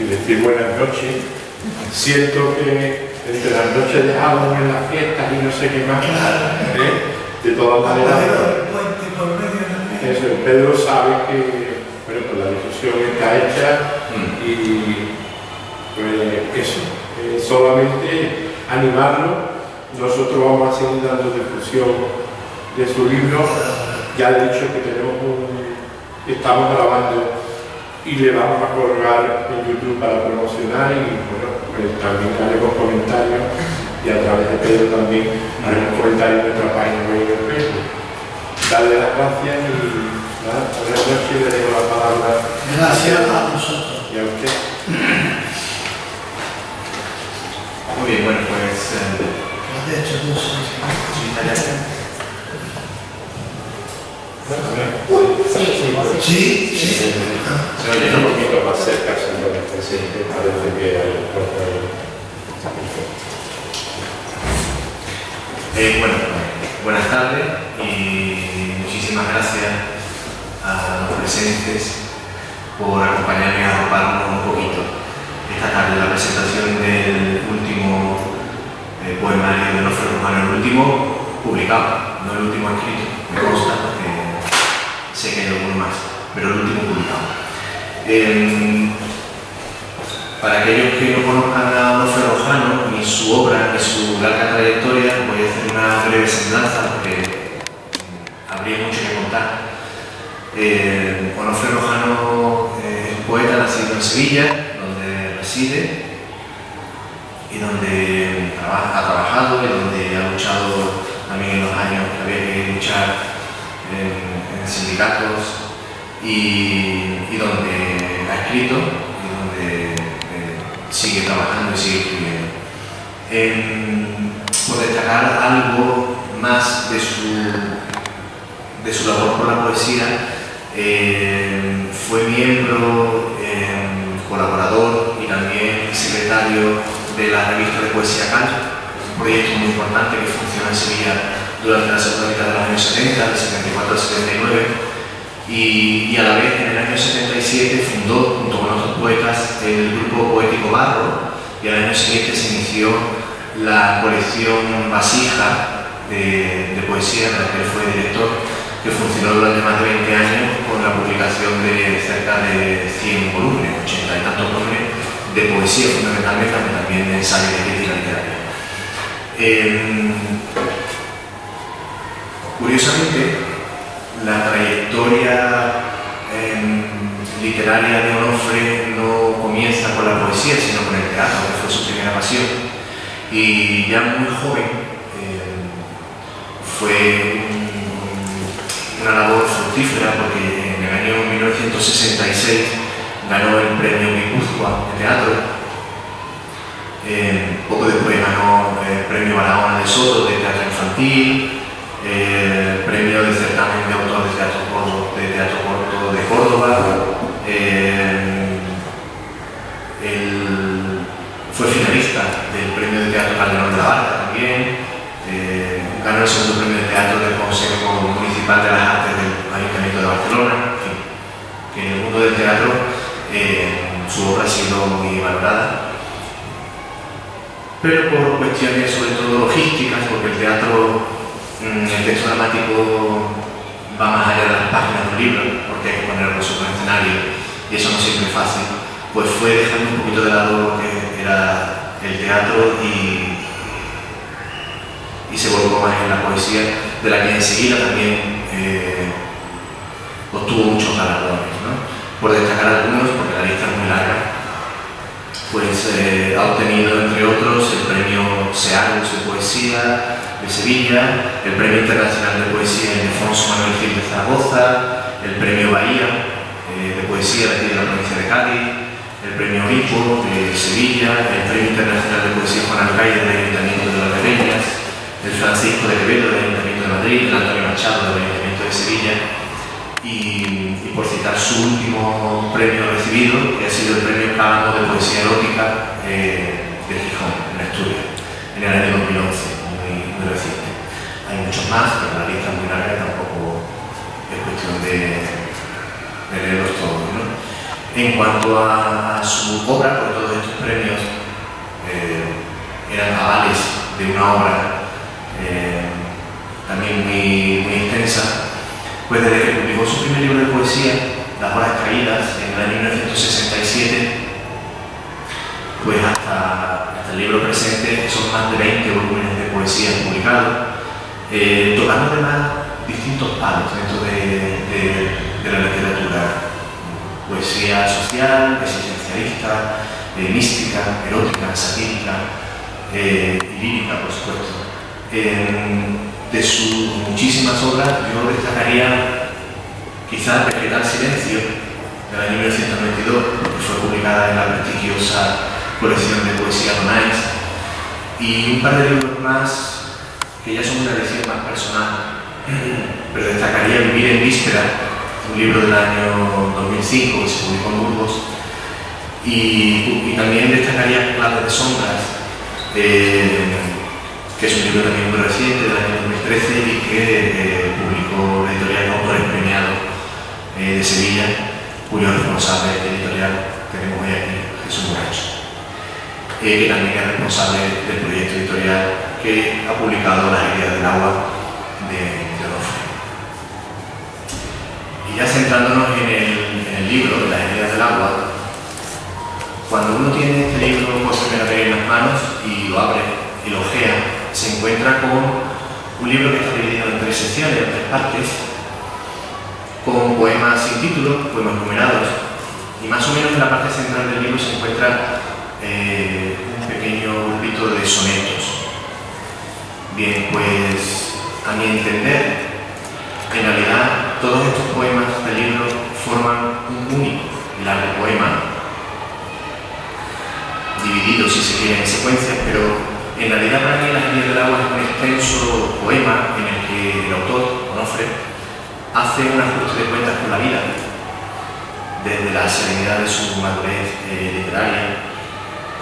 decir buenas noches. Siento que entre las noches de Halloween en las fiestas y no sé qué más, de todas maneras, eso, Pedro sabe que bueno, pues la difusión está hecha y pues eso, solamente animarlo. Nosotros vamos a seguir dando difusión de su libro. Ya he dicho que estamos grabando y le vamos a colgar en YouTube para promocionar y bueno, pues también haremos comentarios y a través de Pedro también haremos comentarios en nuestra página web de Facebook. Darle las gracias y nada, buenas noches y le dejo la palabra. Gracias a vosotros. Y a usted. Muy bien, bueno, pues... De hecho, tú sí. Se oye un poquito más cerca, señor presidente, parece que hay bueno, buenas tardes y muchísimas gracias a los presentes por acompañarme a arroparnos un poquito esta tarde la presentación del último poemario de Onofre Romano, el último publicado, no el último escrito, me consta, porque sé que hay alguno más, pero el último publicado. Para aquellos que no conozcan a Onofre Romano, ni su obra, ni su larga trayectoria, voy a hacer una breve semblanza porque habría mucho que contar. Onofre Romano es un poeta nacido en Sevilla, donde reside y donde ha trabajado y donde ha luchado también en los años que había que luchar en sindicatos y donde ha escrito y donde sigue trabajando y sigue escribiendo. Por destacar algo más de su labor por la poesía, fue miembro, colaborador y también secretario de la revista de Poesía Cal, un proyecto muy importante que funcionó en Sevilla durante la segunda mitad de los años 70, del 74 al 79, y a la vez en el año 77 fundó, junto con otros poetas, el grupo poético Barro, y al año siguiente se inició la colección Vasija de poesía, de la que él fue director, que funcionó durante más de 20 años con la publicación de cerca de 100 volúmenes, 80 y tantos volúmenes de poesía fundamentalmente, pero también de ensayo de crítica literaria. Curiosamente, la trayectoria literaria de Onofre no comienza con la poesía, sino con el teatro, que fue su primera pasión. Y ya muy joven fue una labor fructífera porque en el año 1966 ganó el premio Guipúzcoa de teatro. Poco después ganó el premio Barahona de Soto de teatro infantil, el premio de certamen de autor de teatro corto de Córdoba. Fue finalista del premio de teatro Calderón de la Barca también. Ganó el segundo premio de teatro del Consejo Municipal de las Artes del Ayuntamiento de Barcelona. En fin, que en el mundo del teatro su obra ha sido muy valorada, pero por cuestiones sobre todo logísticas, porque el teatro, el texto dramático va más allá de las páginas de un libro, porque hay que ponerlo sobre un escenario y eso no siempre es fácil, pues fue dejando un poquito de lado lo que era el teatro y se volcó más en la poesía, de la que enseguida también obtuvo muchos galardones, ¿no? Por destacar algunos, porque la lista es muy larga, pues ha obtenido, entre otros, el premio Searus de Poesía de Sevilla, el premio Internacional de Poesía Ildefonso Manuel Gil de Zaragoza, el premio Bahía de Poesía de aquí de la provincia de Cádiz, el premio Hipo de Sevilla, el premio Internacional de Poesía Juan Alcaide del Ayuntamiento de Las Rebeñas, el Francisco de Quevedo del Ayuntamiento de Madrid, el Antonio Machado del Ayuntamiento de Sevilla, y por citar su último premio recibido, que ha sido el premio Cámara de Poesía Erótica de Gijón, en Asturias, en el año 2011, muy reciente. Hay muchos más, pero la lista es muy larga y tampoco es cuestión de leerlos todos, ¿no? En cuanto a su obra, porque todos estos premios eran avales de una obra también muy extensa, pues desde que publicó su primer libro de poesía, Las Horas Caídas, en el año 1967, pues hasta el libro presente son más de 20 volúmenes de poesía publicados, tocando además distintos palos dentro de la literatura. Poesía social, existencialista, mística, erótica, satírica y lírica, por supuesto. De sus muchísimas obras yo destacaría quizás Decretar Silencio, del año 1992, que fue publicada en la prestigiosa colección de poesía Donais, y un par de libros más que ya son una edición más personal, pero destacaría Vivir en Víspera, un libro del año 2005 que se publicó en Burgos, y también destacaría Claves de Sombras, que es un libro también muy reciente, del año 2013, y que publicó la editorial Autores Premiados de Sevilla, cuyo responsable editorial tenemos hoy aquí, Jesús Moracho, que también es responsable del proyecto editorial que ha publicado Las Heridas del Agua de Onofre. Y ya centrándonos en el libro de Las Heridas del Agua, cuando uno tiene este libro por primera vez en las manos y lo abre y lo ojea, se encuentra con un libro que está dividido en 3 secciones, en 3 partes, con poemas sin título, poemas numerados, y más o menos en la parte central del libro se encuentra un pequeño grupito de sonetos. Bien, pues a mi entender, en realidad todos estos poemas del libro forman un único y largo poema, dividido si se quiere en secuencias, pero en realidad para mí Las Heridas del Agua es un extenso poema en el que el autor, Onofre, hace un ajuste de cuentas con la vida, desde la serenidad de su madurez literaria.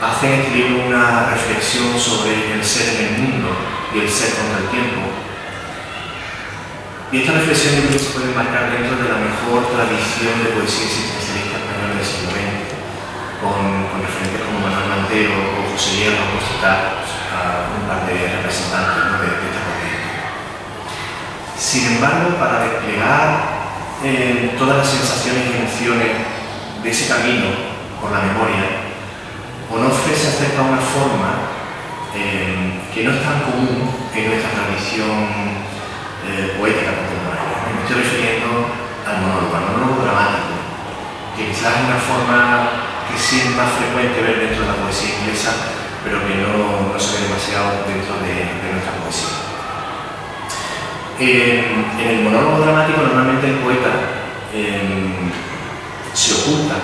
Hace en este libro una reflexión sobre el ser en el mundo y el ser contra el tiempo. Y esta reflexión yo creo que se puede marcar dentro de la mejor tradición de poesía existencialista española del siglo XX, con referentes como Manuel Mantero o José Hierro, por citar a un par de representantes, ¿no?, de esta corriente. Sin embargo, para desplegar todas las sensaciones y emociones de ese camino por la memoria, Onofre se acerca a una forma que no es tan común en nuestra tradición poética contemporánea. Me estoy refiriendo al monólogo dramático, que quizás es una forma que sí es más frecuente ver dentro de la poesía inglesa, pero que no se ve demasiado dentro de nuestra poesía. En el monólogo dramático normalmente el poeta se oculta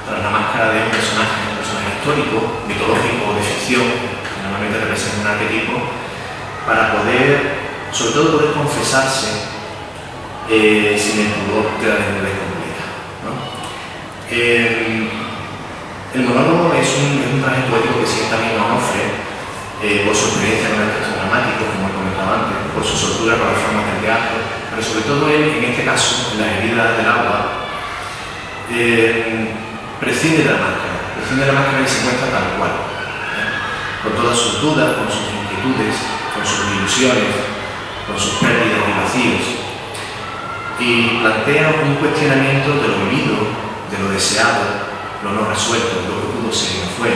tras la máscara de un personaje histórico, mitológico o de ficción, que normalmente representa un arquetipo, para poder, sobre todo poder confesarse sin el pudor de la desnudez completa, ¿no? El monólogo es un traje poético que sigue también Onofre, por su experiencia con el texto dramático, como he comentado antes, por su soltura con las formas del teatro, pero sobre todo él, en este caso, en Las Heridas del Agua, prescinde de la máscara y se muestra tal cual, con todas sus dudas, con sus inquietudes, con sus ilusiones, con sus pérdidas y vacíos, y plantea un cuestionamiento de lo vivido, de lo deseado, lo no resuelto, lo que pudo ser y no fue,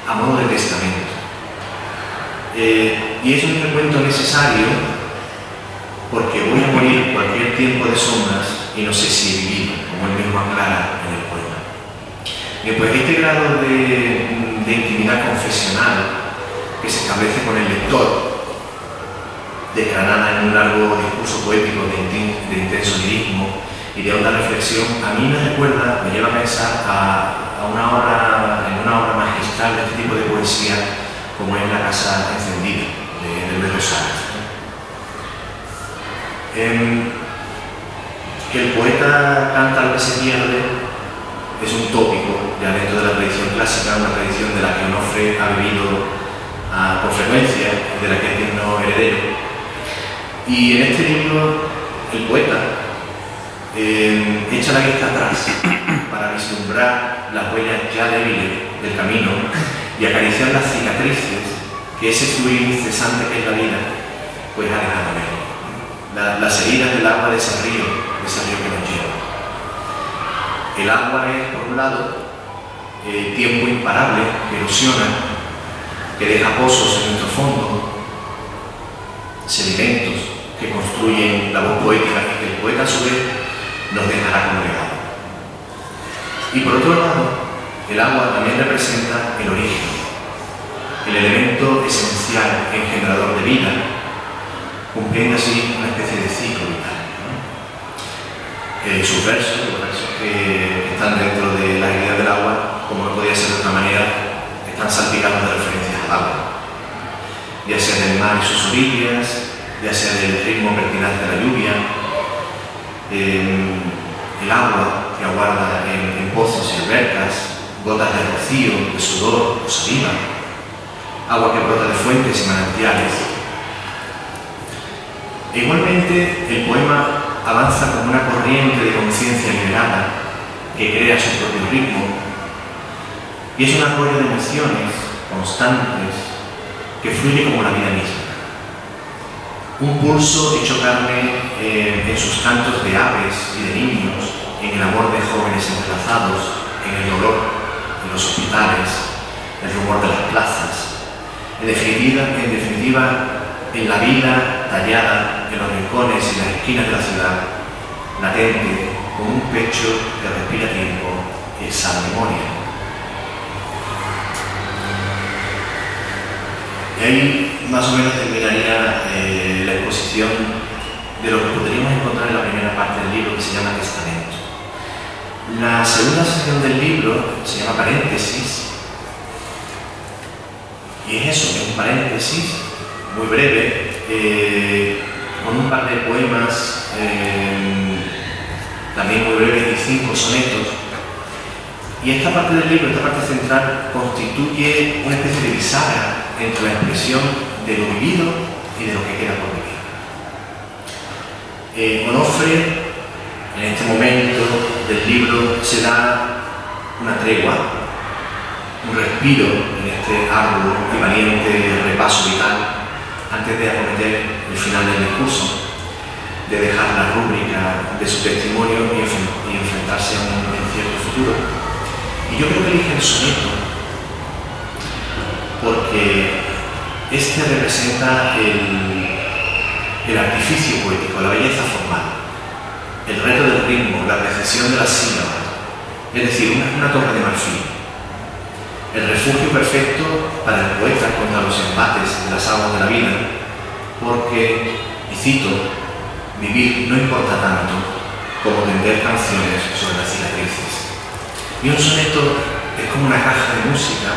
a modo de testamento. Y es un recuento necesario porque voy a morir en cualquier tiempo de sombras y no sé si he vivido, como él mismo aclara en el poema. Y pues este grado de intimidad confesional que se establece con el lector, desgranada en un largo discurso poético de intenso lirismo y de honda reflexión, a mí me recuerda, me lleva a pensar en una obra magistral de este tipo de poesía, como es La Casa Encendida, de Luis Rosales. Que el poeta canta lo que se pierde es un tópico ya dentro de la tradición clásica, una tradición de la que Onofre ha vivido con frecuencia, de la que es digno heredero. Y en este libro el poeta echa la vista atrás para vislumbrar las huellas ya débiles del camino y acariciar las cicatrices que ese fluir incesante que es la vida, pues ha dejado ver. Las heridas del agua de ese río que nos lleva. El agua es, por un lado, tiempo imparable que erosiona, que deja pozos en nuestro fondo, sedimentos que construyen la voz poética y que el poeta a su vez nos dejará como legado. Y por otro lado, el agua también representa el origen, el elemento esencial engendrador de vida, cumpliendo así una especie de ciclo vital. Sus versos, los versos que están dentro de la idea del agua, como no podía ser de otra manera, están salpicados de referencias al agua, ya sea del mar y sus orillas, ya sea del ritmo pertinaz de la lluvia, el agua que aguarda en pozos y albercas, gotas de rocío, de sudor o saliva, agua que brota de fuentes y manantiales. E igualmente, el poema avanza como una corriente de conciencia liberada que crea su propio ritmo y es un arroyo de emociones constantes que fluye como la vida misma. Un pulso hecho carne en sus cantos de aves y de niños, en el amor de jóvenes entrelazados, en el dolor, en los hospitales, el rumor de las plazas, en definitiva, en la vida tallada en los rincones y las esquinas de la ciudad, latente, con un pecho que respira tiempo y exhala memoria. Y ahí más o menos terminaría la exposición de lo que podríamos encontrar en la primera parte del libro, que se llama Testamento. La segunda sección del libro se llama Paréntesis, y es eso, es un paréntesis muy breve, con un par de poemas también muy breves y 5 sonetos. Y esta parte del libro, esta parte central, constituye una especie de bisagra entre la expresión de lo vivido y de lo que queda por vivir. Onofre, en este momento del libro, se da una tregua, un respiro en este arduo y valiente repaso vital antes de acometer el final del discurso, de dejar la rúbrica de su testimonio y enfrentarse a un incierto futuro. Y yo creo que elige el soneto porque este representa el artificio poético, la belleza formal, el reto del ritmo, la precisión de las sílabas, es decir, una torre de marfil, el refugio perfecto para el poeta contra los embates de las aguas de la vida, porque, y cito, vivir no importa tanto como tender canciones sobre las cicatrices. Y un soneto es como una caja de música,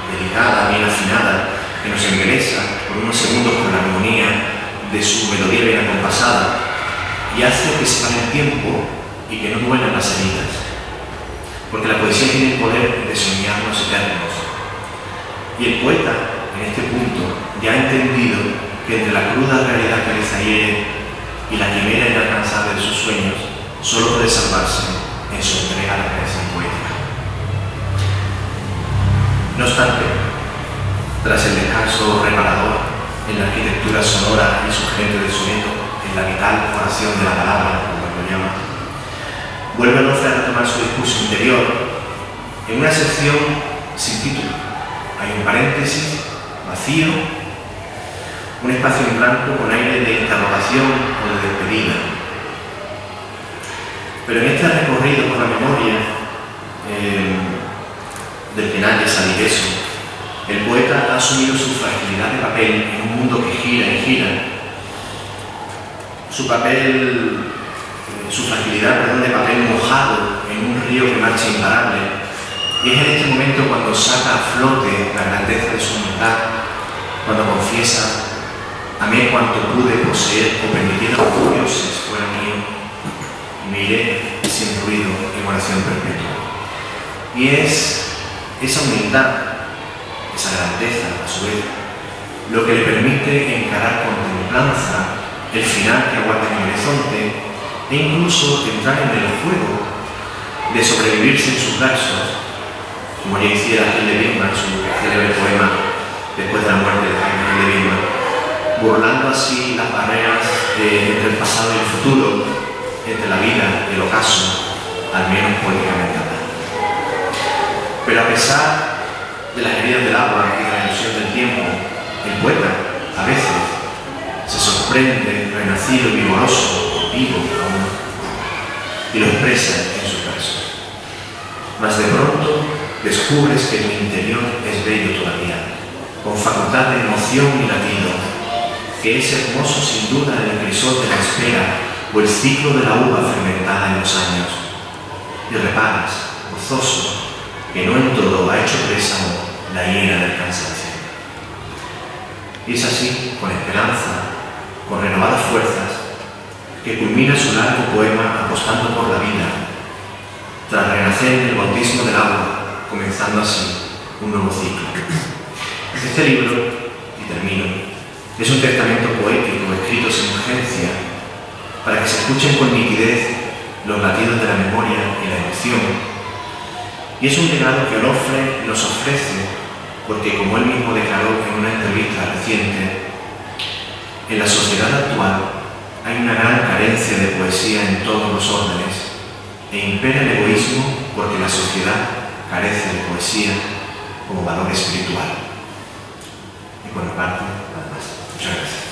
delicada, bien afinada, que nos ingresa por unos segundos con la armonía de su melodía bien acompasada y hace que se pare el tiempo y que no duelan las heridas, porque la poesía tiene el poder de soñarnos eternos. Y el poeta, en este punto, ya ha entendido que entre la cruda realidad que le zahiere y la quimera inalcanzable de sus sueños, solo puede salvarse en su entrega a la creación poética. No obstante, tras el descanso reparador en la arquitectura sonora y sugerente del soneto, en la vital oración de la palabra, como lo llama, vuelve Onofre a retomar su discurso interior en una sección sin título. Hay un paréntesis vacío, un espacio en blanco con aire de interrogación o de despedida. Pero en este recorrido por la memoria del que nadie sale ileso, el poeta ha asumido su fragilidad de papel en un mundo que gira y gira. Su fragilidad de papel mojado en un río que marcha imparable. Y es en este momento cuando saca a flote la grandeza de su humildad, cuando confiesa: amé cuanto pude poseer o permitir a los dioses fuera mío, y me iré sin ruido en oración perpetua. Y es esa humildad, esa grandeza, a su vez, lo que le permite encarar con templanza el final que aguarda en el horizonte e incluso entrar en el juego de sobrevivirse en sus versos, como ya hiciera Gil de Birman en su célebre poema después de la muerte de Jaime Gil de Birman, burlando así las barreras entre el pasado y el futuro, entre la vida y el ocaso, al menos poéticamente hablando. Pero a pesar de las heridas del agua y de la ilusión del tiempo, el poeta, a veces, se sorprende, renacido y vigoroso, vivo aún, y lo expresa en sus versos. Mas de pronto descubres que tu interior es bello todavía, con facultad de emoción y latido, que es hermoso sin duda el crisol de la espera o el ciclo de la uva fermentada en los años, y reparas, gozoso, que no en todo ha hecho presa la hiena del cansancio. Y es así, con esperanza, con renovadas fuerzas, que culmina su largo poema apostando por la vida, tras renacer en el bautismo del agua, comenzando así un nuevo ciclo. Este libro, y termino, es un testamento poético escrito sin urgencia, para que se escuchen con nitidez los latidos de la memoria y la emoción. Y es un legado que Onofre nos ofrece porque, como él mismo declaró en una entrevista reciente, en la sociedad actual hay una gran carencia de poesía en todos los órdenes e impera el egoísmo porque la sociedad carece de poesía como valor espiritual. Y por mi parte, nada más. Muchas gracias.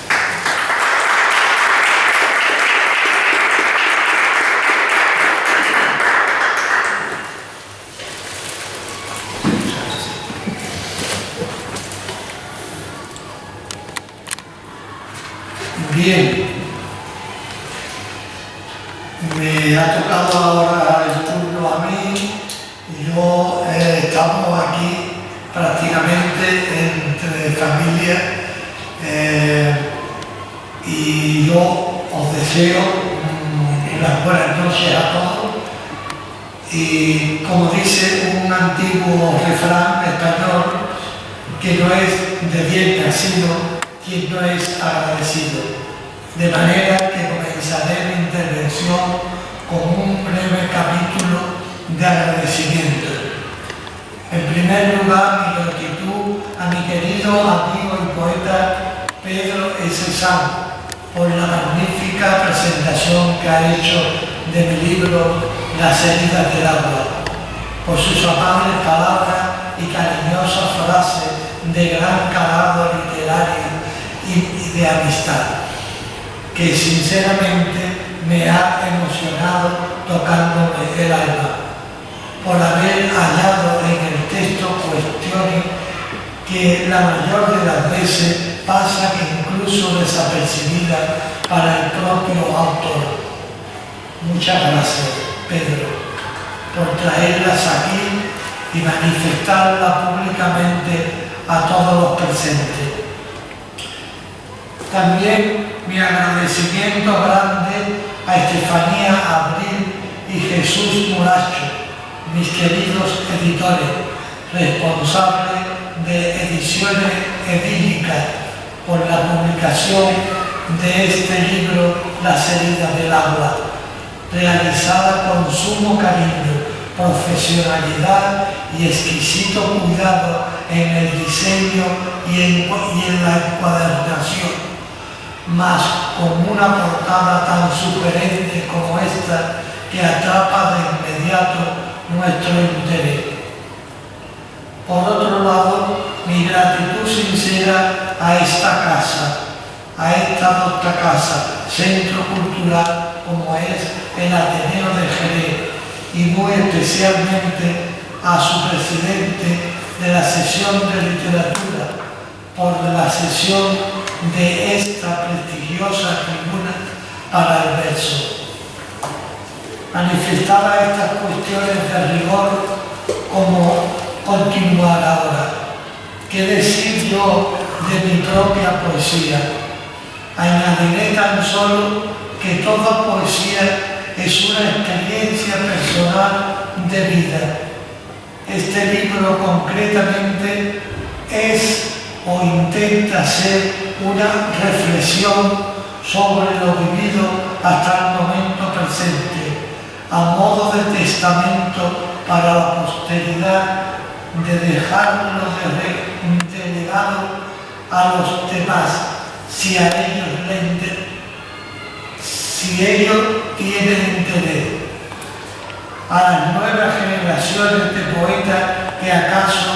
Bien, me ha tocado ahora el turno a mí. Yo estamos aquí prácticamente entre familia y yo os deseo unas buenas noches a todos. Y como dice un antiguo refrán español, que no es de bien nacido quien no es agradecido. De manera que comenzaré mi intervención con un breve capítulo de agradecimiento. En primer lugar, mi gratitud a mi querido amigo y poeta Pedro S. Sanz por la magnífica presentación que ha hecho de mi libro Las heridas del agua, por sus amables palabras y cariñosas frases de gran calado literario y de amistad, que sinceramente me ha emocionado tocándome el alma, por haber hallado en el texto cuestiones que la mayor de las veces pasan incluso desapercibidas para el propio autor. Muchas gracias, Pedro, por traerlas aquí y manifestarlas públicamente a todos los presentes. También mi agradecimiento grande a Estefanía Abril y Jesús Muracho, mis queridos editores, responsables de Ediciones Edílicas, por la publicación de este libro Las heridas del agua, realizada con sumo cariño, profesionalidad y exquisito cuidado en el diseño y en la encuadernación, mas con una portada tan sugerente como esta que atrapa de inmediato nuestro interés. Por otro lado, mi gratitud sincera a esta casa, a esta docta casa, centro cultural como es el Ateneo de Jerez, y muy especialmente a su presidente de la sesión de literatura, por la cesión de esta prestigiosa tribuna para el verso. Manifestadas estas cuestiones de rigor, como continuar ahora. ¿Qué decir yo de mi propia poesía? Añadiré tan solo que toda poesía es una experiencia personal de vida. Este libro concretamente es o intenta ser una reflexión sobre lo vivido hasta el momento presente, a modo de testamento para la posteridad, de dejarlo de legado a los demás, si ellos tienen interés, a las nuevas generaciones de poetas que acaso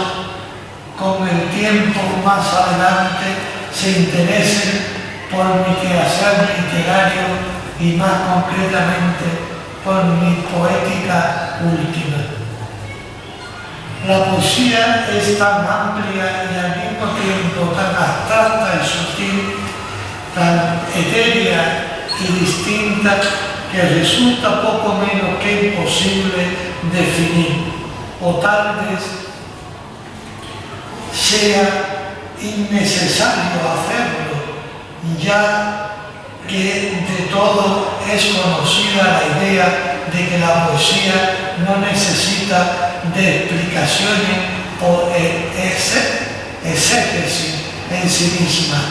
con el tiempo más adelante se interesen por mi quehacer literario y más concretamente por mi poética última. La poesía es tan amplia y al mismo tiempo tan abstracta y sutil, tan etérea y distinta, que resulta poco menos que imposible definir, o tal vez sea innecesario hacerlo, ya que de todo es conocida la idea de que la poesía no necesita de explicaciones o exégesis en sí misma.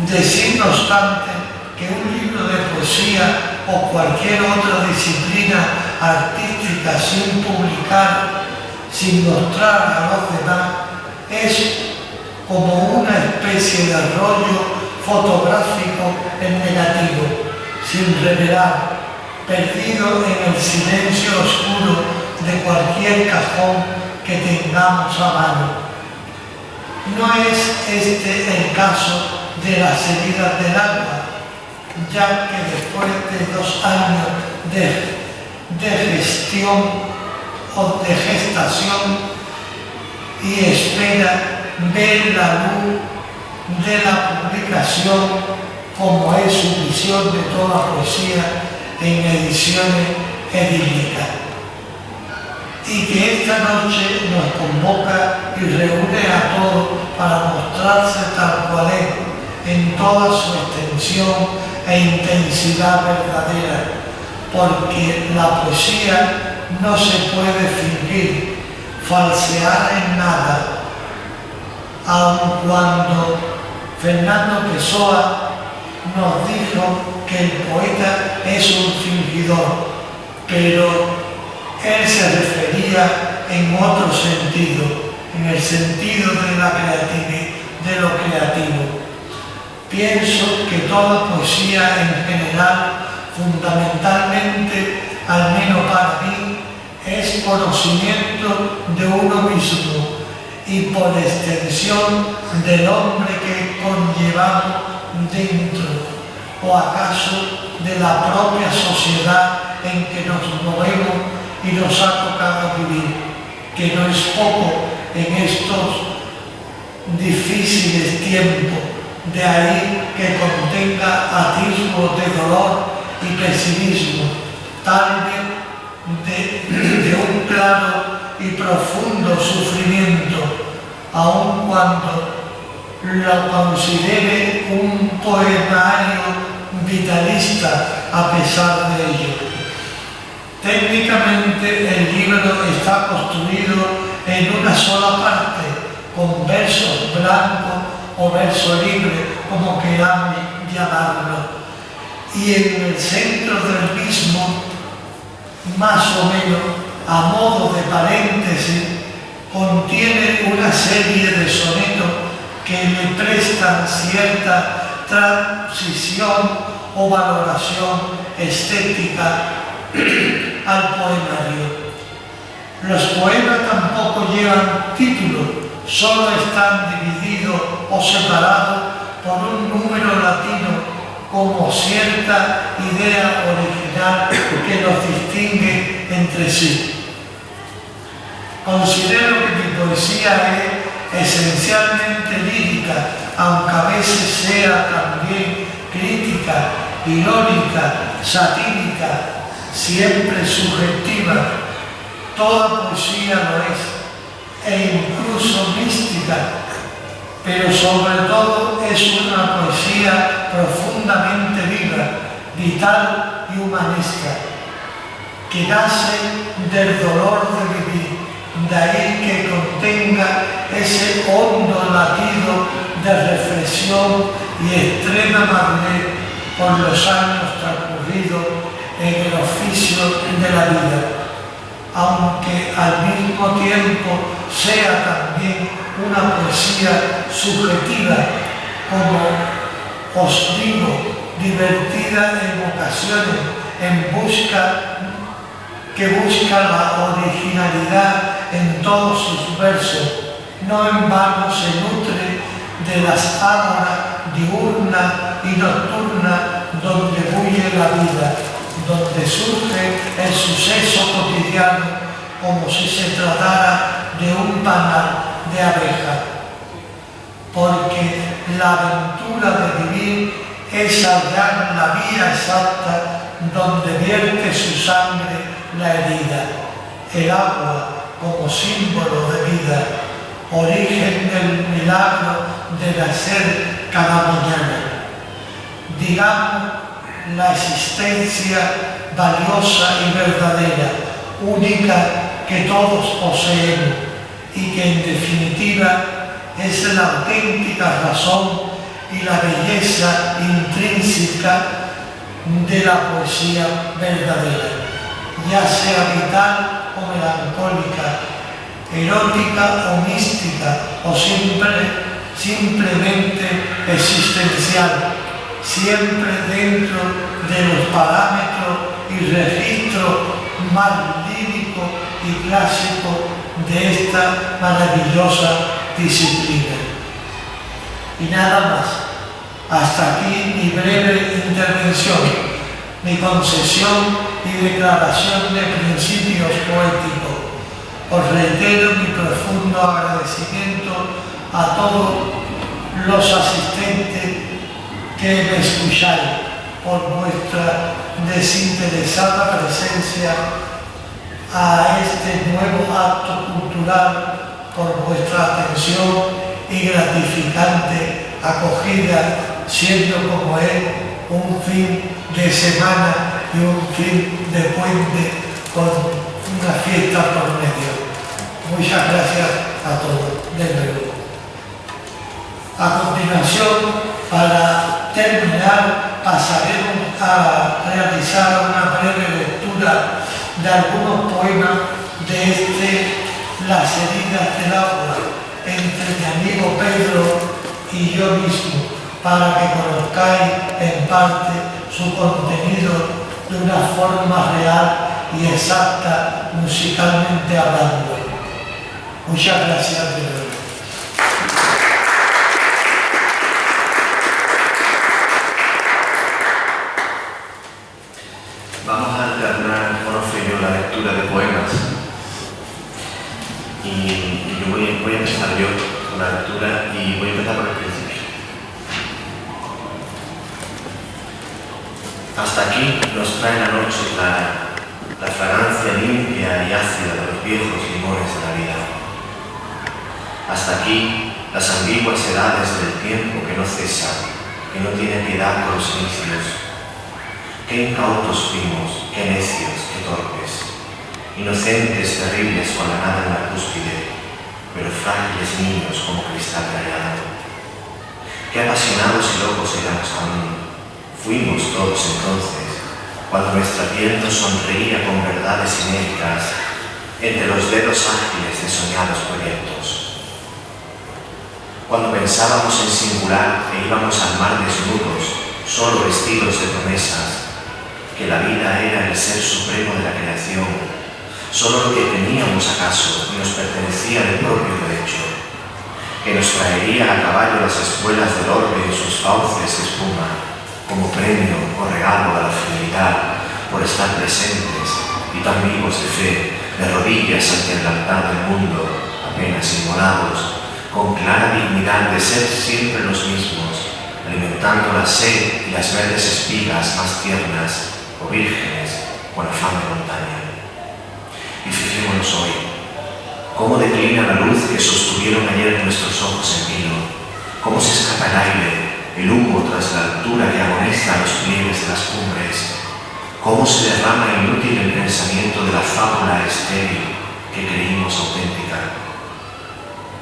Decir, no obstante, que un libro de poesía o cualquier otra disciplina artística sin publicar, sin mostrar a los demás, es como una especie de rollo fotográfico en negativo, sin revelar, perdido en el silencio oscuro de cualquier cajón que tengamos a mano. No es este el caso de las heridas del alma, ya que después de 2 años de gestión o de gestación y espera ver la luz de la publicación, como es su visión de toda poesía en ediciones edílicas. Y que esta noche nos convoca y reúne a todos para mostrarse tal cual es, en toda su extensión e intensidad verdadera, porque la poesía no se puede fingir, falsear en nada, aun cuando Fernando Pessoa nos dijo que el poeta es un fingidor, pero él se refería en otro sentido, en el sentido de la creatividad, de lo creativo. Pienso que toda poesía en general, fundamentalmente, al menos para mí, es conocimiento de uno mismo y por extensión del hombre que conllevamos dentro, o acaso de la propia sociedad en que nos movemos y nos ha tocado vivir, que no es poco en estos difíciles tiempos. De ahí que contenga atisbos de dolor y pesimismo, tal vez de un claro y profundo sufrimiento, aun cuando lo considere un poemario vitalista a pesar de ello. Técnicamente el libro está construido en una sola parte, con versos blancos o verso libre, como queramos llamarlo, y en el centro del mismo, más o menos a modo de paréntesis, contiene una serie de sonetos que le prestan cierta transición o valoración estética al poemario. Los poemas tampoco llevan título, solo están divididos o separados por un número latino como cierta idea original que los distingue entre sí. Considero que mi poesía es esencialmente lírica, aunque a veces sea también crítica, irónica, satírica, siempre subjetiva. Toda poesía lo es, e incluso mística, pero sobre todo es una poesía profundamente viva, vital y humanista, que nace del dolor de vivir, de ahí que contenga ese hondo latido de reflexión y extrema madurez por los años transcurridos en el oficio de la vida, aunque al mismo tiempo sea también una poesía subjetiva, como os digo, divertida en ocasiones, que busca la originalidad en todos sus versos. No en vano se nutre de las ágoras diurna y nocturna donde bulle la vida, donde surge el suceso cotidiano como si se tratara de un panal de abeja. Porque la aventura de vivir es hallar la vía exacta donde vierte su sangre la herida, el agua como símbolo de vida, origen del milagro de nacer cada mañana. Digamos, la existencia valiosa y verdadera, única que todos poseemos y que en definitiva es la auténtica razón y la belleza intrínseca de la poesía verdadera, ya sea vital o melancólica, erótica o mística, o simplemente existencial, siempre dentro de los parámetros y registros más líricos y clásicos de esta maravillosa disciplina. Y nada más. Hasta aquí mi breve intervención, mi concesión y declaración de principios poéticos. Os reitero mi profundo agradecimiento a todos los asistentes que me escucháis por vuestra desinteresada presencia a este nuevo acto cultural, por vuestra atención y gratificante acogida, siendo como es un fin de semana y un fin de puente con una fiesta por medio. Muchas gracias a todos, de nuevo. A continuación, para terminar, pasaremos a realizar una breve lectura de algunos poemas de Las heridas del agua, entre mi amigo Pedro y yo mismo, para que conozcáis en parte su contenido de una forma real y exacta musicalmente hablando. Muchas gracias de nuevo. Vamos a alternar, Onofre y yo, la lectura de poemas. Y yo voy a empezar yo con la lectura y voy a empezar por el principio. Hasta aquí nos trae la noche la fragancia limpia y ácida de los viejos limones de la vida. Hasta aquí las ambiguas edades del tiempo que no cesa, que no tiene piedad con los inicios. Qué incautos fuimos, qué necios, qué torpes, inocentes, terribles con la nada en la cúspide, pero frágiles niños como cristal rayado. Qué apasionados y locos éramos aún. Fuimos todos entonces, cuando nuestra piel nos sonreía con verdades inéditas entre los dedos ágiles de soñados proyectos. Cuando pensábamos en singular e íbamos al mar desnudos, solo vestidos de promesas, que la vida era el ser supremo de la creación, solo lo que teníamos acaso y nos pertenecía de propio derecho, que nos traería a caballo las espuelas del orbe en sus fauces de espuma, como premio o regalo a la fidelidad por estar presentes y tan vivos de fe, de rodillas ante el altar del mundo, apenas inmolados, con clara dignidad de ser siempre los mismos, alimentando la sed y las verdes espigas más tiernas o vírgenes con afán de montaña. Y fijémonos hoy, cómo declina la luz que sostuvieron ayer nuestros ojos en vino, cómo se escapa el aire, el humo tras la altura que agoniza a los pliegues de las cumbres, cómo se derrama inútil el pensamiento de la fábula estéril que creímos auténtica.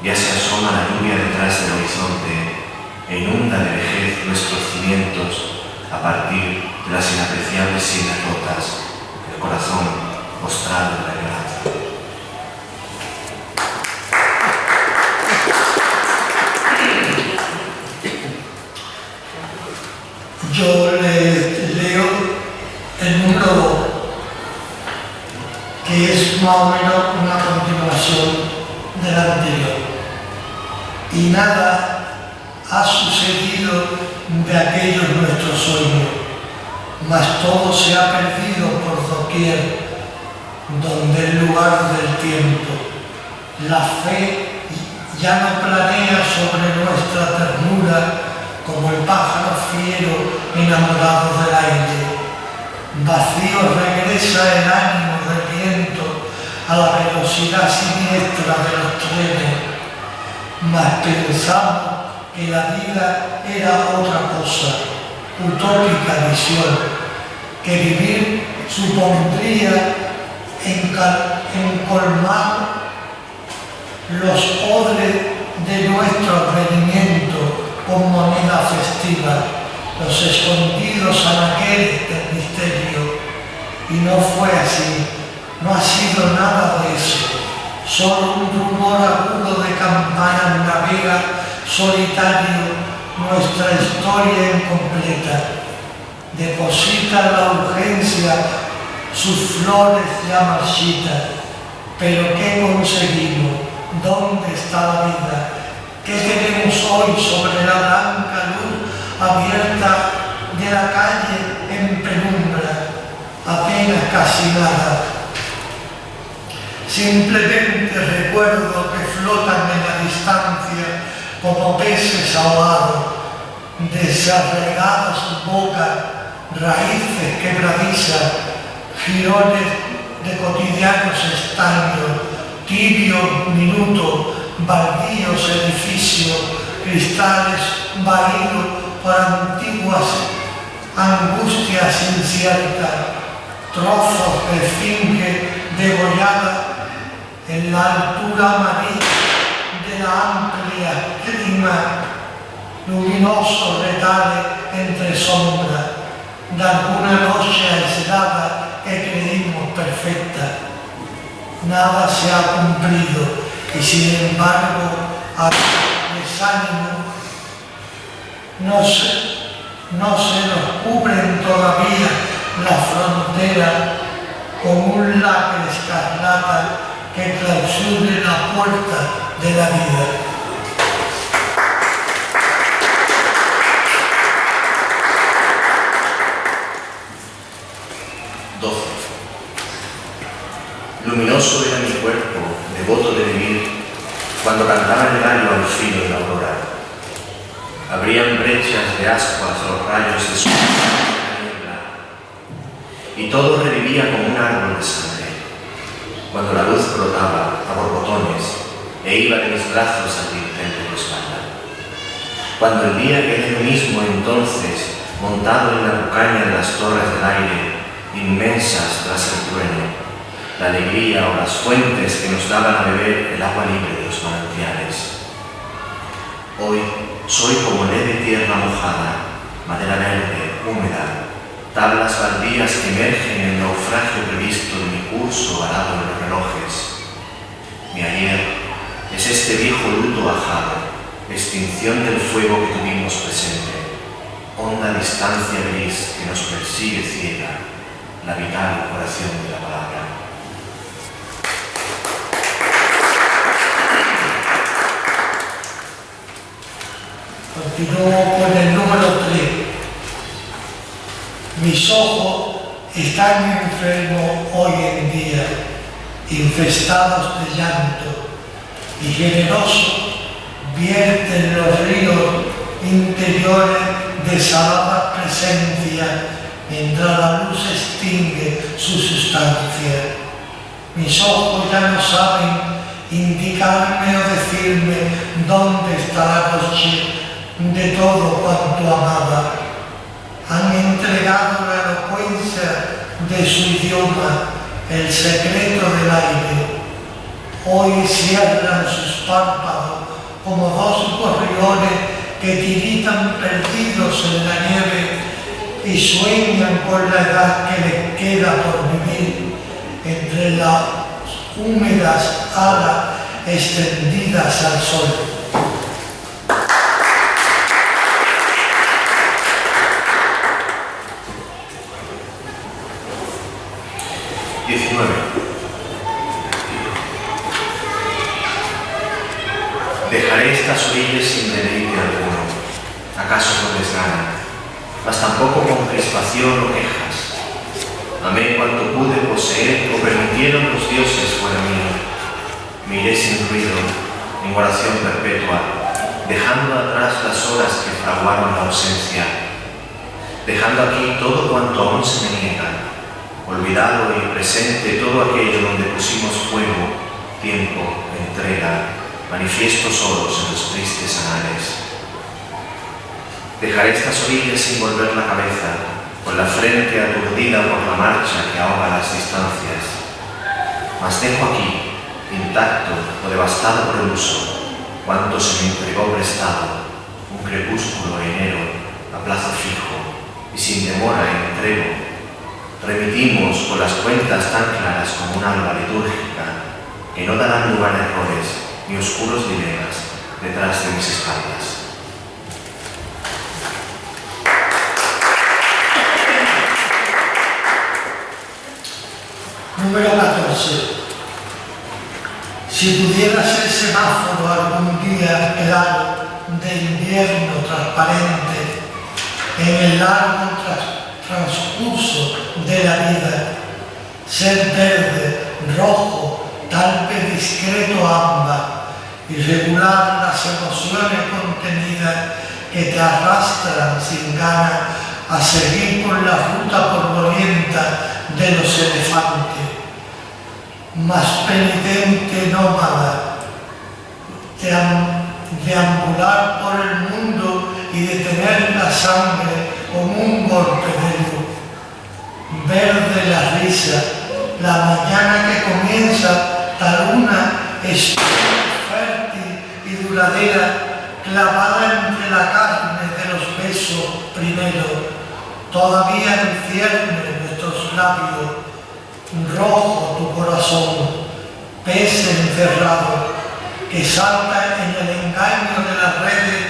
Ya se asoma la lluvia detrás del horizonte e inunda de vejez nuestros cimientos a partir de las inapreciables sienes rotas, el corazón postrado en la añoranza. Yo les leo el número que es más o menos una continuación del anterior. Y nada ha sucedido de aquellos nuestros sueños, mas todo se ha perdido por doquier, donde el lugar del tiempo. La fe ya no planea sobre nuestra ternura como el pájaro fiero enamorado del aire. Vacío regresa el ánimo del viento a la velocidad siniestra de los trenes, mas pensamos que la vida era otra cosa, utópica visión, que vivir supondría colmar los odres de nuestro advenimiento con moneda festiva, los escondidos anaqueles del misterio. Y no fue así, no ha sido nada de eso, solo un rumor agudo de campanas navega solitario nuestra historia incompleta. Deposita la urgencia sus flores ya marchitas, pero ¿qué conseguimos? ¿Dónde está la vida? ¿Qué tenemos hoy sobre la blanca luz abierta de la calle en penumbra? Apenas casi nada. Simplemente recuerdo que flotan en la distancia como peces ahogados, desarraigados bocas, raíces quebradizas, girones de cotidianos estaños, tibios minutos, baldíos edificios, cristales vaídos por antiguas angustias inciertas, trozos de esfinge degollada en la altura amarilla de la amplia clima, luminoso retales entre sombras de alguna noche aislada que creímos perfecta. Nada se ha cumplido y sin embargo a desánimo no se nos cubren todavía la frontera con un lacre escarlata que clausure la puerta de la vida. Luminoso era mi cuerpo, devoto de vivir, cuando cantaba el gallo al filo de la aurora. Abrían brechas de ascuas los rayos de su niebla, y todo revivía como un árbol de sangre, cuando la luz brotaba a borbotones e iba de mis brazos al dintel de mi espalda. Cuando el día quedé yo mismo entonces, montado en la cucaña de las torres del aire, inmensas tras el trueno, la alegría o las fuentes que nos daban a beber el agua libre de los manantiales. Hoy soy como leve tierra mojada, madera verde, húmeda, tablas baldías que emergen en el naufragio previsto de mi curso varado en los relojes. Mi ayer es este viejo luto ajado, extinción del fuego que tuvimos presente, honda distancia gris que nos persigue ciega, la vital oración de la palabra. Continúo con el número 3. Mis ojos están enfermos hoy en día, infestados de llanto, y generosos vierten los ríos interiores de salada presencia, mientras la luz extingue su sustancia. Mis ojos ya no saben indicarme o decirme dónde está la noche de todo cuanto amaba. Han entregado la elocuencia de su idioma, el secreto del aire. Hoy cierran sus párpados como dos gorriones que tiritan perdidos en la nieve y sueñan con la edad que les queda por vivir entre las húmedas alas extendidas al sol. Dejaré estas orillas sin deleite alguno, acaso no les gana, mas tampoco con crispación o quejas. Amé cuanto pude poseer o permitieron los dioses fuera mío. Miré sin ruido, en oración perpetua, dejando atrás las horas que fraguaron la ausencia, dejando aquí todo cuanto aún se me niega, olvidado y presente todo aquello donde pusimos fuego, tiempo, entrega, manifiesto solos en los tristes anales. Dejaré estas orillas sin volver la cabeza, con la frente aturdida por la marcha que ahoga las distancias. Mas dejo aquí, intacto o devastado por el uso, cuanto se me entregó prestado, un crepúsculo enero a plazo fijo y sin demora entrego. Remitimos con las cuentas tan claras como un alba litúrgica, que no darán lugar a errores ni oscuros dilemas detrás de mis espaldas. Número 14. Si pudiera ser semáforo algún día claro de invierno transparente en el largo transcurso de la vida, ser verde, rojo, tal vez discreto ámbar, y regular las emociones contenidas que te arrastran sin ganas a seguir por la ruta polvorienta de los elefantes. Más penitente nómada, deambular por el mundo y detener la sangre con un golpe de luz. Verde la risa, la mañana que comienza, la luna es fértil y duradera, clavada entre la carne de los besos primeros. Todavía en ciernes nuestros labios, rojo tu corazón, pez encerrado, que salta en el engaño de las redes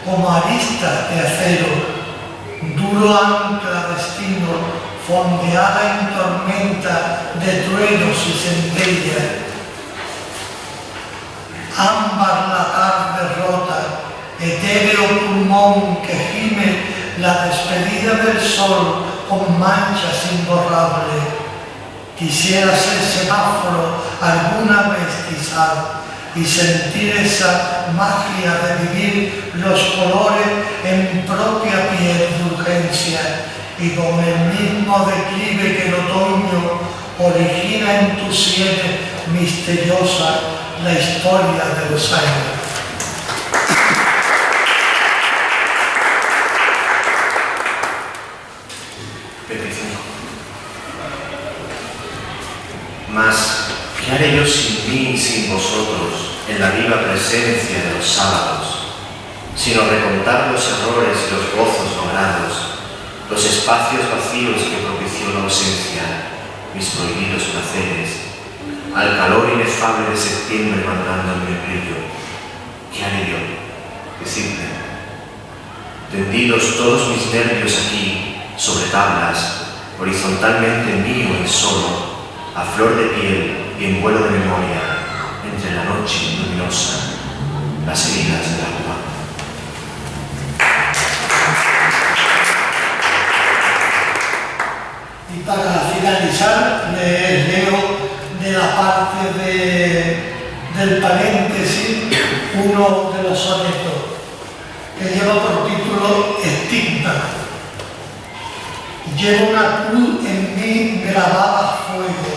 como aristas de acero, duro ancla destino, fondeada en tormenta de truenos y centellas. Ámbar la tarde rota, etéreo pulmón que gime la despedida del sol con manchas imborrables. Quisiera ser semáforo alguna vez quizá y sentir esa magia de vivir los colores en mi propia piel de urgencia y con el mismo declive que el otoño origina en tus sienes misteriosa la historia de los años. Mas, ¿qué haré yo sin mí y sin vosotros en la viva presencia de los sábados? Sino recontar los errores y los gozos logrados, los espacios vacíos que propició la ausencia, mis prohibidos placeres, al calor inefable de septiembre mandándome el brillo. ¿Qué haré yo? Decidme. Tendidos todos mis nervios aquí, sobre tablas, horizontalmente mío y solo, a flor de piel y en vuelo de memoria, entre la noche luminosa, las heridas del alma. Y para finalizar, les leo de la parte del paréntesis uno de los sonetos que lleva por título Estigma. Llevo una cruz en mí grabada a fuego,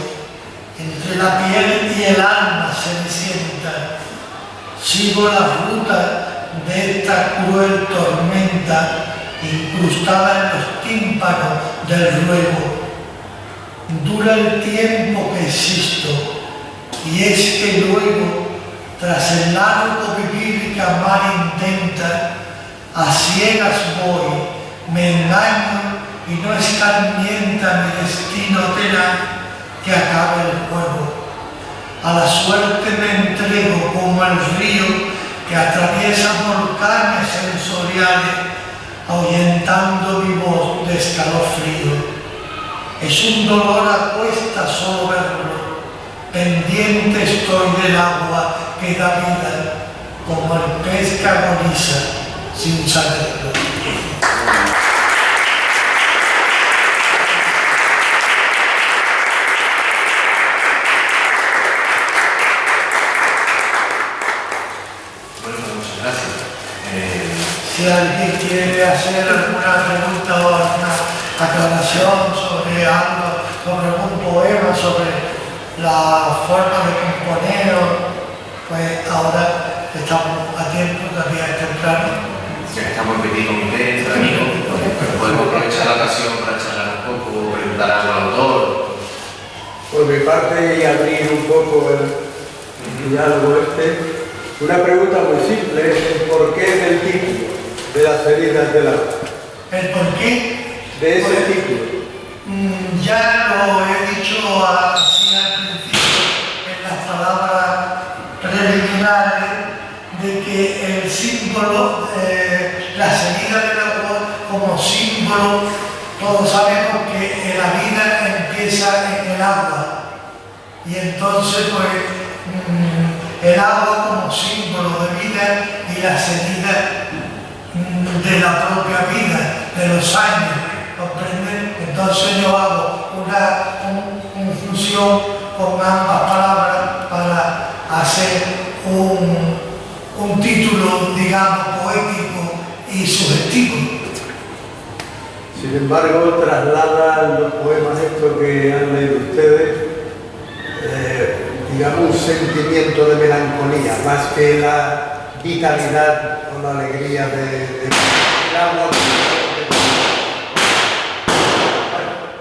entre la piel y el alma cenicienta. Sigo la ruta de esta cruel tormenta, incrustada en los tímpanos del ruego. Dura el tiempo que existo, y es que luego, tras el largo vivir que amar intenta, a ciegas voy, me engaño y no escarmienta mi destino tenaz que acabe el juego. A la suerte me entrego como el río que atraviesa volcanes sensoriales, ahuyentando mi voz de escalofrío. Es un dolor a cuesta solo verlo, pendiente estoy del agua que da vida, como el pez que agoniza sin saberlo. Si alguien quiere hacer alguna pregunta o alguna aclaración sobre algo, sobre un poema, sobre la forma de componer, pues ahora estamos a tiempo, todavía es temprano. Ya que estamos en petit comité, entre amigos, podemos aprovechar la ocasión para charlar un poco, preguntar algo al autor. Por mi parte, y abrir un poco el diálogo este, una pregunta muy simple es el porqué del título de Las heridas del alma. ¿El por qué? De ese título. Ya lo he dicho así al principio en las palabras preliminares de que el símbolo, las heridas del agua como símbolo, todos sabemos que la vida empieza en el agua y entonces pues el agua como símbolo de vida y las heridas de la propia vida, de los años, ¿comprenden? Entonces yo hago una fusión con ambas palabras para hacer un título, digamos, poético y subjetivo. Sin embargo, traslada los poemas estos que han leído ustedes, digamos, un sentimiento de melancolía, más que la vitalidad o la alegría del agua.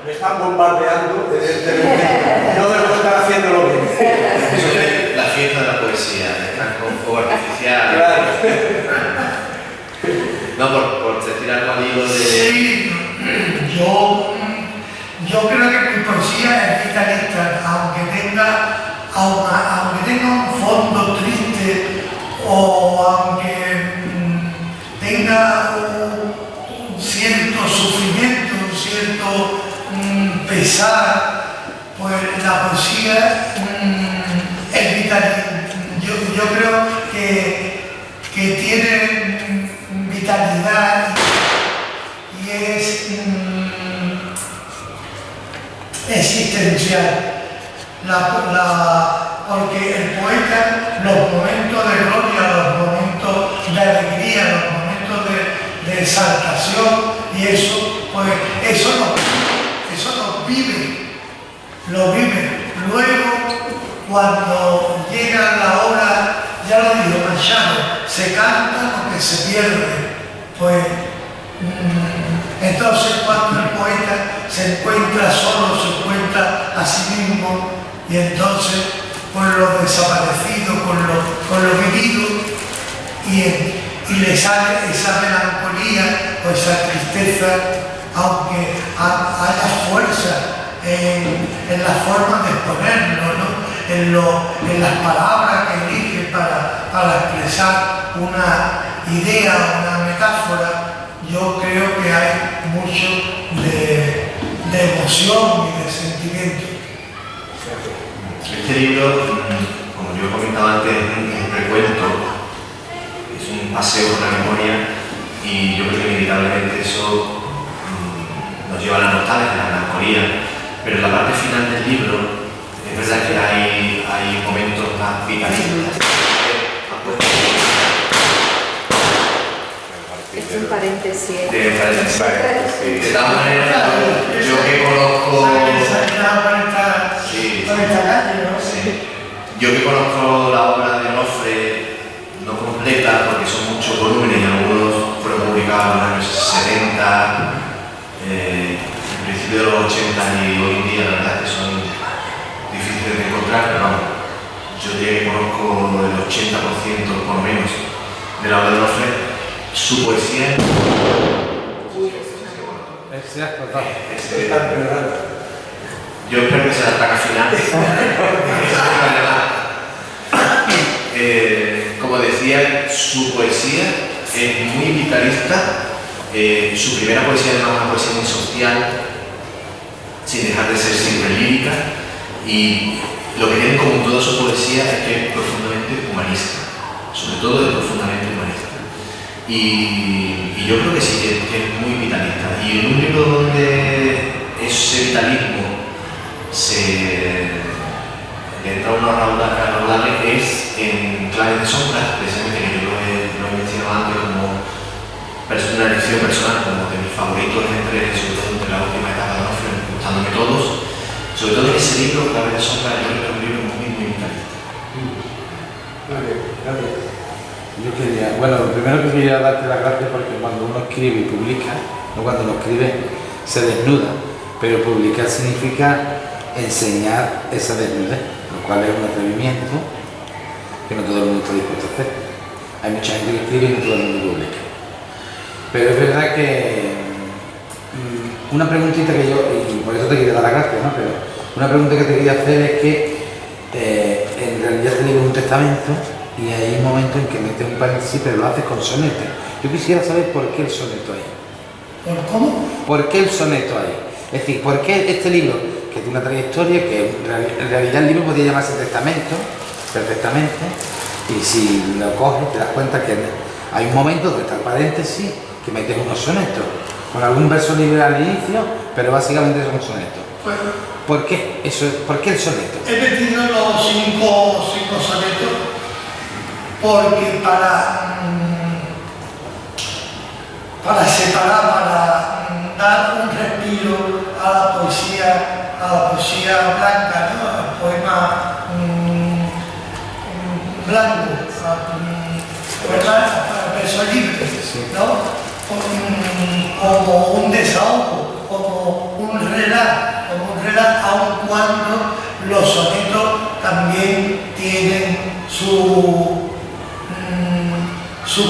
Me están bombardeando, evidentemente. No debo estar haciéndolo bien. Eso es la fiesta de la poesía, están con fuego artificial. Claro. No, por decir algo al hilo de... Sí, yo creo que mi poesía es vitalista, aunque tenga un fondo triste o aunque tenga un cierto sufrimiento, un cierto pesar, pues la poesía es vitalista. Yo creo que tiene vitalidad y es existencial. Porque el poeta, los momentos de gloria, los momentos de alegría, los momentos de exaltación y eso, pues eso lo vive. Luego, cuando llega la hora, ya lo dijo Machado, se canta lo que se pierde. Pues entonces cuando el poeta se encuentra solo, se encuentra a sí mismo, y entonces con lo desaparecido, con lo vivido, y le sale esa melancolía o esa tristeza, aunque haya fuerza en la forma de exponerlo, ¿no? en las palabras que elige para expresar una idea, una metáfora. Yo creo que hay mucho de emoción y de sentimiento. Este libro, como yo he comentado antes, es un recuento, es un paseo por la memoria y yo creo que inevitablemente eso nos lleva a la nostalgia, a la melancolía, pero en la parte final del libro es verdad que hay momentos más vitalistas. Es un paréntesis. De tal manera, yo que conozco... Yo que conozco la obra de Onofre, no completa porque son muchos volúmenes y algunos fueron publicados en los años 70, en principio de los 80 y hoy en día la verdad es que son difíciles de encontrar, pero vamos, yo diría que conozco el 80% por lo menos de la obra de Onofre. Su poesía sea total. Yo espero que sea la traca final. Como decía, su poesía es muy vitalista. Su primera poesía era una poesía muy social, sin dejar de ser siempre lírica, y lo que tiene en común toda su poesía es que es profundamente humanista, sobre todo es profundamente humanista. Y yo creo que sí, que es muy vitalista. Y en un libro donde ese vitalismo se entra unos raudales es en Claves de Sombras, precisamente, que yo lo he mencionado antes como una elección personal, como de mis favoritos sobre todo entre la última etapa de Onofre, gustándome todos. Sobre todo en ese libro, Claves de Sombras, yo creo que es un libro muy, muy vitalista. Yo quería, bueno, lo primero que quería darte las gracias porque cuando uno escribe y publica, no cuando uno escribe se desnuda, pero publicar significa enseñar esa desnudez, lo cual es un atrevimiento que no todo el mundo está dispuesto a hacer. Hay mucha gente que escribe y no todo el mundo publica. Pero es verdad que una preguntita que yo, y por eso te quería dar las gracias, ¿no? Pero una pregunta que te quería hacer es que en realidad te digo un testamento y hay un momento en que metes un paréntesis, pero lo haces con soneto. Yo quisiera saber por qué el soneto ahí. ¿Por cómo? ¿Por qué el soneto ahí? Es decir, ¿por qué este libro, que tiene una trayectoria, que en realidad el libro podría llamarse testamento, perfectamente, y si lo coges te das cuenta que hay un momento donde está el paréntesis que metes unos sonetos, con algún verso libre al inicio, pero básicamente son sonetos. Pues, ¿Por qué eso? ¿Por qué el soneto? he metido los cinco sonetos porque para separar, para dar un respiro a la poesía blanca, ¿no? Al poema blanco, al verso libre, ¿no? Como un desahogo, como un relato, aun cuando los sonetos también tienen su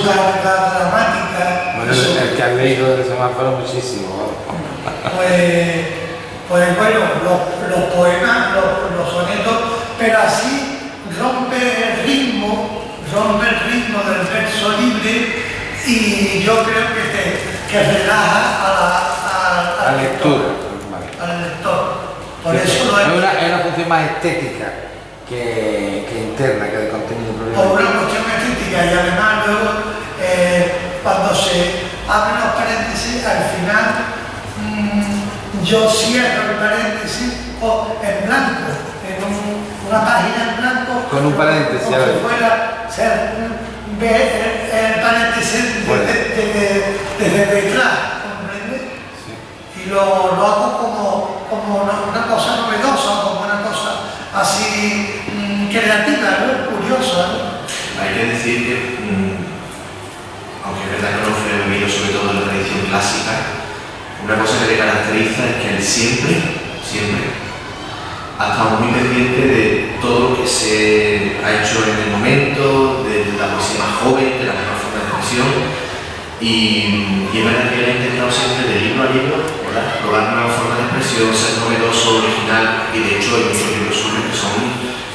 carga dramática. Bueno, el que has leído del semáforo muchísimo. Pues bueno, los poemas, los sonetos, pero así rompe el ritmo del verso libre, y yo creo que relaja al lector. Al lector. Por eso es una función más estética que interna, que de contenido. Por una cuestión estética, y además luego cuando se abren los paréntesis, al final yo cierro el paréntesis en blanco, en una página en blanco, con un paréntesis, como si fuera ver el paréntesis desde detrás, ¿comprendes? Sí. Y lo hago como una cosa novedosa, como una cosa así creativa, ¿no? Curiosa, ¿no? Hay que decir que, aunque es verdad que Onofre ha vivido sobre todo en la tradición clásica, una cosa que le caracteriza es que él siempre ha estado muy pendiente de todo lo que se ha hecho en el momento, de la poesía más joven, de la nueva forma de expresión, y es verdad que él ha intentado siempre de libro a libro, ¿verdad?, probar nuevas formas de expresión, ser novedoso, original, y de hecho hay muchos libros suyos que son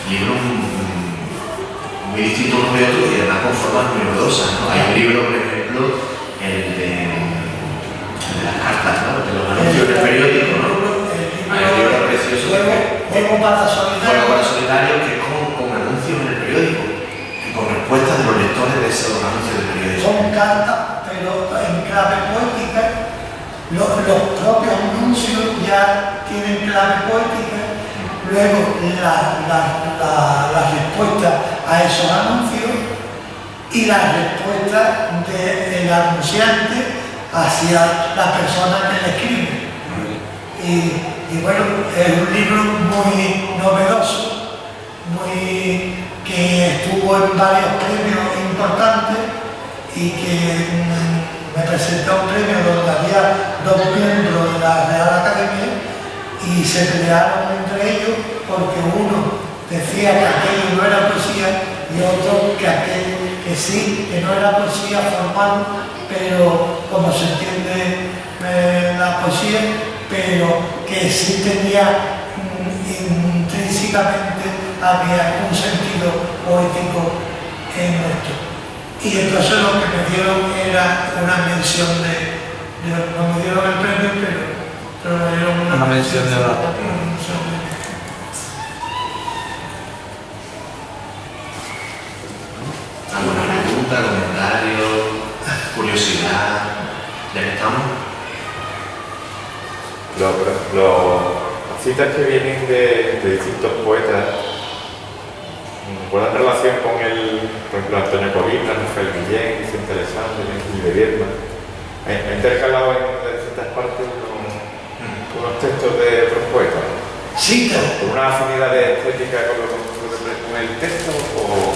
libros muy distintos unos de otros y además con formas muy novedosas, ¿no? Hay un libro, por ejemplo, el de las cartas, ¿no?, de los anuncios del periódico, ¿no? Hay un libro precioso Juego para solitario, que es con anuncios en el periódico y con respuestas de los lectores de esos anuncios del periódico. Son cartas, pero en clave poética. Los propios anuncios ya tienen clave poética. Luego la respuesta a esos anuncios y la respuesta del anunciante hacia la persona que le escribe. Y bueno, es un libro muy novedoso, que estuvo en varios premios importantes, y que me presentó un premio donde había 2 miembros de la Real Academia y se pelearon entre ellos porque uno decía que aquello no era poesía y otro que aquello que sí, que no era poesía formal, pero como se entiende la poesía, pero que sí tenía intrínsecamente había un sentido poético en esto. Y entonces lo que me dieron era una mención no me dieron el premio, pero me dieron Una mención de honor. ¿Alguna pregunta, comentario, curiosidad? ¿Ya que estamos? Las citas que vienen de distintos poetas guardan relación con por ejemplo, Antonio Covina, Rafael Guillén, Vicente Alessandri y de Viedma. He intercalado en ciertas partes unos textos de otros poetas. Sí, ¿Por una afinidad de estética con el texto o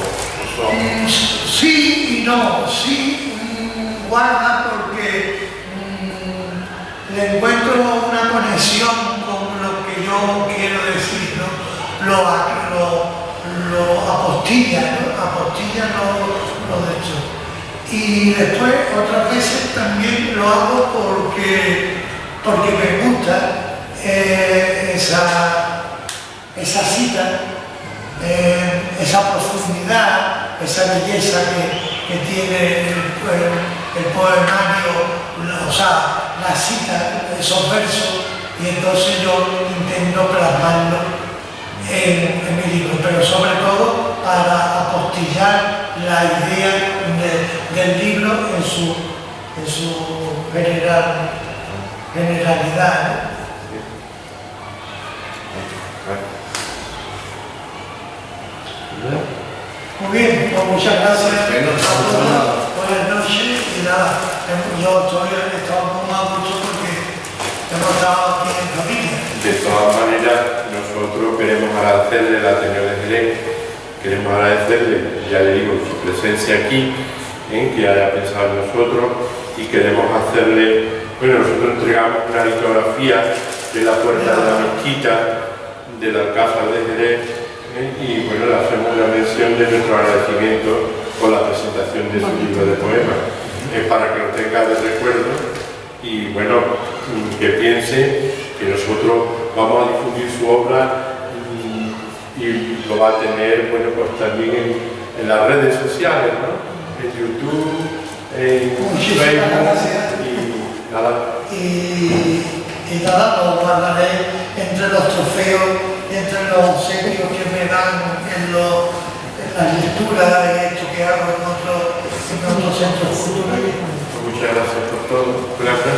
son...? sí y no, sí guarda porque le encuentro una conexión con lo que yo quiero decir, ¿no? Lo apostilla, ¿no? Apostilla lo de hecho. Y después otras veces también lo hago porque me gusta esa cita, esa profundidad, esa belleza que tiene el poemario, o sea, la cita, esos versos, y entonces yo intento plasmarlo en mi libro, pero sobre todo para apostillar la idea del libro en su generalidad, ¿no? Muy bien, pues muchas gracias a todos, buenas noches y nada, yo he estado muy a gusto porque hemos estado aquí en familia. De todas maneras, nosotros queremos agradecerle al Ateneo de Jerez, queremos agradecerle, ya le digo, su presencia aquí, que haya pensado en nosotros, y queremos hacerle, bueno, nosotros entregamos una litografía de la puerta de la mezquita del Alcázar de Jerez, y bueno, le hacemos una mención de nuestro agradecimiento por la presentación de su libro de poemas, para que lo tenga de recuerdo, y bueno, que piense que nosotros vamos a difundir su obra y lo va a tener, bueno, pues también en las redes sociales, ¿no? En YouTube, en Facebook y nada. Y nada, lo guardaré entre los trofeos, entre los obsequios que me dan en las lecturas de esto que hago en otros centros culturales. Muchas gracias por todo. Gracias.